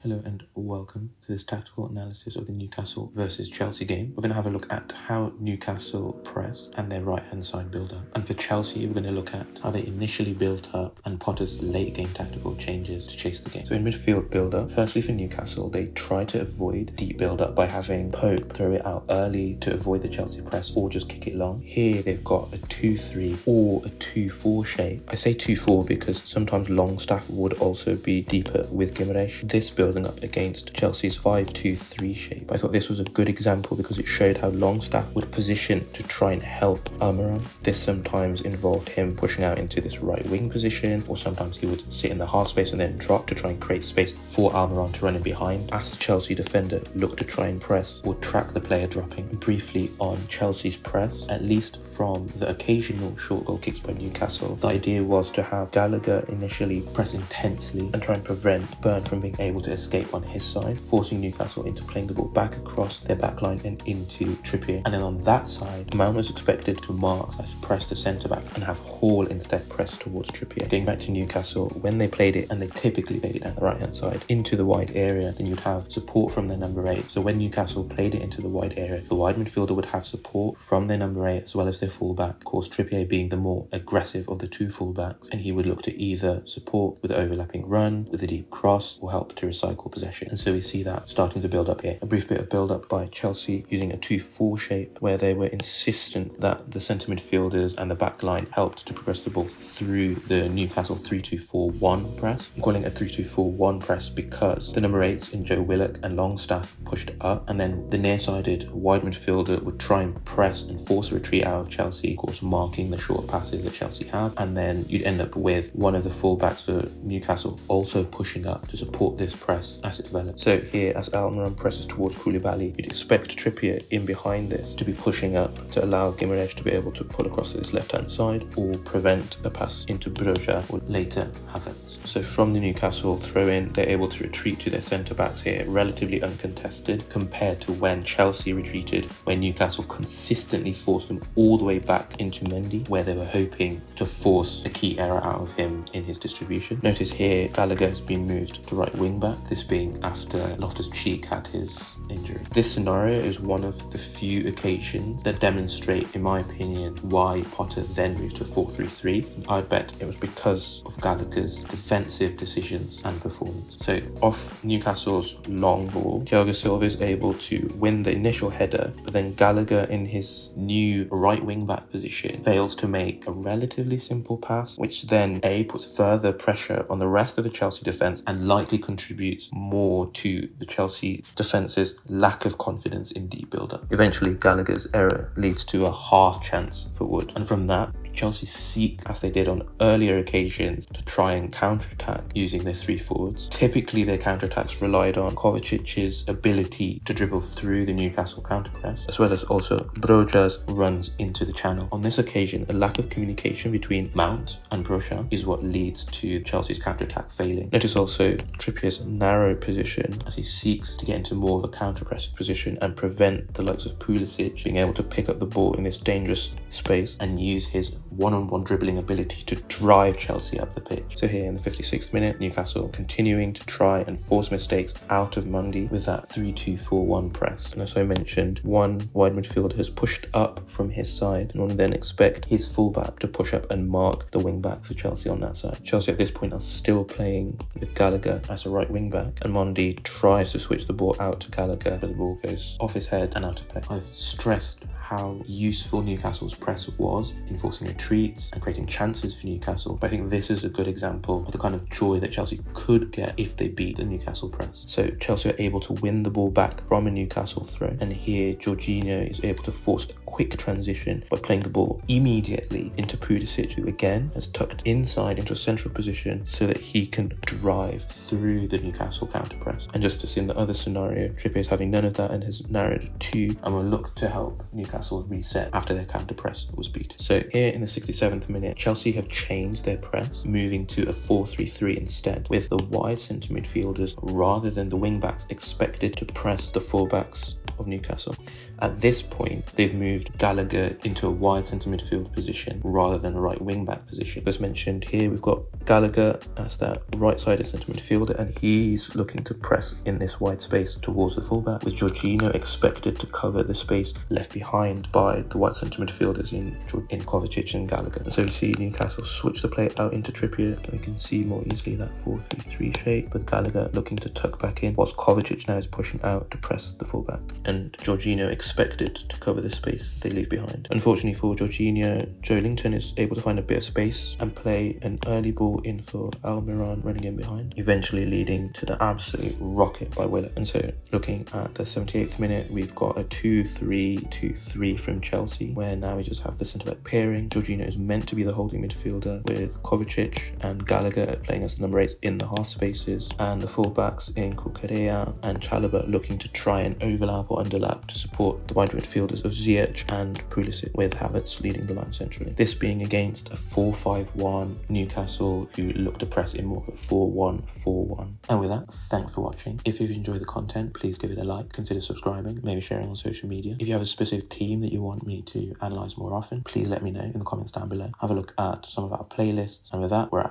Hello and welcome to this tactical analysis of the Newcastle versus Chelsea game. We're going to have a look at how Newcastle press and their right-hand side build-up. And for Chelsea, we're going to look at how they initially built up and Potter's late game tactical changes to chase the game. So in midfield build-up, firstly for Newcastle, they try to avoid deep build-up by having Pope throw it out early to avoid the Chelsea press or just kick it long. Here they've got a 2-3 or a 2-4 shape. I say 2-4 because sometimes Longstaff would also be deeper with Guimaraes. This building up against Chelsea's 5-2-3 shape. I thought this was a good example because it showed how Longstaff would position to try and help Almiron. This sometimes involved him pushing out into this right wing position, or sometimes he would sit in the half space and then drop to try and create space for Almiron to run in behind. As the Chelsea defender looked to try and press or track the player dropping. Briefly on Chelsea's press, at least from the occasional short goal kicks by Newcastle, the idea was to have Gallagher initially press intensely and try and prevent Burn from being able to escape on his side, forcing Newcastle into playing the ball back across their backline and into Trippier. And then on that side, Mount was expected to press the centre-back and have Hall instead press towards Trippier. Going back to Newcastle, when they played it, and they typically played it down the right-hand side, into the wide area, then you'd have support from their number 8. So when Newcastle played it into the wide area, the wide midfielder would have support from their number 8 as well as their fullback. Of course, Trippier being the more aggressive of the two fullbacks, and he would look to either support with an overlapping run, with a deep cross, or help to recycle possession. And so we see that starting to build up here. A brief bit of build up by Chelsea using a 2-4 shape where they were insistent that the centre midfielders and the back line helped to progress the ball through the Newcastle 3-2-4-1 press. I'm calling it a 3-2-4-1 press because the number 8s in Joe Willock and Longstaff pushed up, and then the near-sided wide midfielder would try and press and force a retreat out of Chelsea, of course marking the short passes that Chelsea have, and then you'd end up with one of the fullbacks for Newcastle also pushing up to support this press as it develops. So here, as Almiron presses towards Koulibaly, you'd expect Trippier in behind this to be pushing up to allow Guimaraes to be able to pull across to this left-hand side or prevent a pass into Broja or later Havertz. So from the Newcastle throw-in, they're able to retreat to their centre-backs here, relatively uncontested compared to when Chelsea retreated, where Newcastle consistently forced them all the way back into Mendy, where they were hoping to force a key error out of him in his distribution. Notice here, Gallagher has been moved to right wing-back, this being after Loftus-Cheek had his injury. This scenario is one of the few occasions that demonstrate, in my opinion, why Potter then moved to a 4-3-3. I'd bet it was because of Gallagher's defensive decisions and performance. So off Newcastle's long ball, Thiago Silva is able to win the initial header, but then Gallagher in his new right wing-back position fails to make a relatively simple pass, which then puts further pressure on the rest of the Chelsea defence and likely contributes more to the Chelsea defence's lack of confidence in deep build-up. Eventually, Gallagher's error leads to a half chance for Wood, and from that, Chelsea seek, as they did on earlier occasions, to try and counter-attack using their three forwards. Typically, their counter-attacks relied on Kovacic's ability to dribble through the Newcastle counter-press, as well as also Broja's runs into the channel. On this occasion, a lack of communication between Mount and Broja is what leads to Chelsea's counter-attack failing. Notice also Trippier's narrow position as he seeks to get into more of a counter-pressing position and prevent the likes of Pulisic being able to pick up the ball in this dangerous space and use his one-on-one dribbling ability to drive Chelsea up the pitch. So here in the 56th minute, Newcastle continuing to try and force mistakes out of Mundy with that 3-2-4-1 press. And as I mentioned, one wide midfielder has pushed up from his side, and one would then expect his fullback to push up and mark the wing-back for Chelsea on that side. Chelsea at this point are still playing with Gallagher as a right wing-back, and Mundy tries to switch the ball out to Gallagher, but the ball goes off his head and out of play. I've stressed how useful Newcastle's press was in forcing retreats and creating chances for Newcastle, but I think this is a good example of the kind of joy that Chelsea could get if they beat the Newcastle press. So Chelsea are able to win the ball back from a Newcastle throw, and here Jorginho is able to force a quick transition by playing the ball immediately into Pulisic, who again has tucked inside into a central position so that he can drive through the Newcastle counter press. And just as in the other scenario, Trippier is having none of that and has narrowed 2 and will look to help Newcastle reset after their counter press was beat. So here in the 67th minute, Chelsea have changed their press, moving to a 4-3-3 instead, with the wide centre midfielders rather than the wing backs expected to press the full backs of Newcastle. At this point, they've moved Gallagher into a wide centre midfield position rather than a right wing back position. As mentioned here, we've got Gallagher as that right-sided centre midfielder, and he's looking to press in this wide space towards the fullback, with Jorginho expected to cover the space left behind by the wide centre midfielders in Kovacic and Gallagher. And so we see Newcastle switch the play out into Trippier, and we can see more easily that 4-3-3 shape, with Gallagher looking to tuck back in, whilst Kovacic now is pushing out to press the fullback, and Jorginho expected to cover the space they leave behind. Unfortunately for Jorginho, Joelinton is able to find a bit of space and play an early ball in for Almiron running in behind, eventually leading to the absolute rocket by Willett. And so looking at the 78th minute, we've got a 2-3-2-3 from Chelsea, where now we just have the centre-back pairing. Jorginho is meant to be the holding midfielder, with Kovacic and Gallagher playing as the number 8s in the half spaces, and the fullbacks in Cucurella and Chalobah looking to try and overlap or underlap to support the wide midfielders of Ziyech and Pulisic, with Havertz leading the line centrally. This being against a 4-5-1 Newcastle, who look to press in more of a 4-1-4-1. And with that, thanks for watching. If you've enjoyed the content, please give it a like, consider subscribing, maybe sharing on social media. If you have a specific team that you want me to analyse more often, please let me know in the comments down below. Have a look at some of our playlists, and with that, we're out.